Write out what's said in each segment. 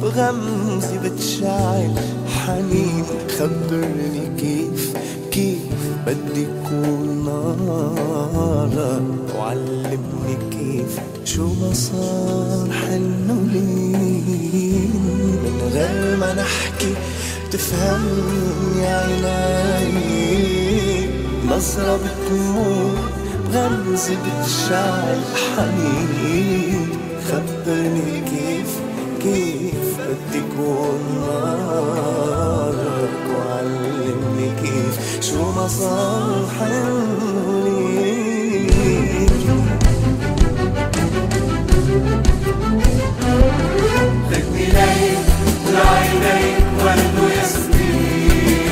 بغمزة بتشعل حنين. خبرني كيف بدي كون نارك، وعلمني كيف شو ما صار حلو لين. من غير ما نحكي تفهمني عيني، نظرة بتموت بغمزة بتشعل حنين. خبرني كيف بدي كون نارك، وعلمني كيف شو ما صار حلوين. خدني ليك ولعينيك ورد وياسمين.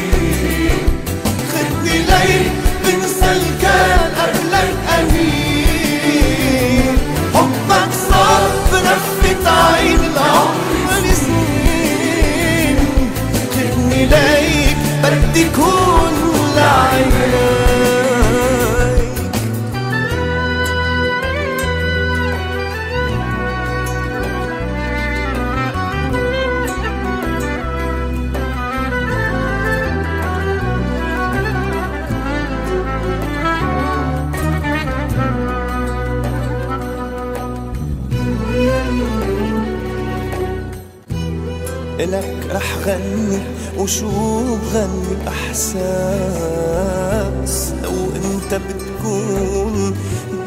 خدني ليك بنسى الكان قبلك أمين. حبك صار برفة عين العمر سنين. خدني ليك بدي كون لعينيك. إلك رح غني وشو بغني بإحساس. لو انت بتكون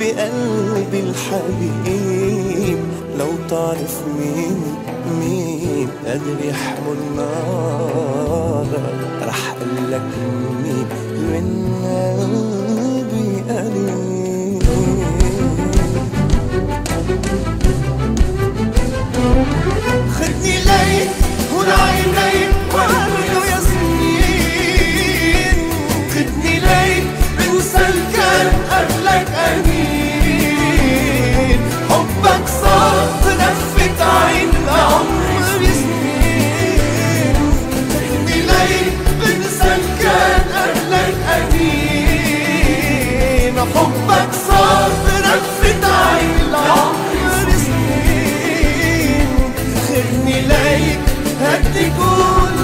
بقلبي الحبيب، لو تعرف مين قادر يحمل نارك، رح قلك مين من قلبي قريب. خدني ليك ولعينيك ورد وياسمين. خدني ليك بنسى الكان قبلك أمين. حبك صار بنفة عين العمر سنين. خدني ليك بنسى الكان قبلك أمين. حبك صار بنفة عين العمر سنين. خدني ليك بدي كون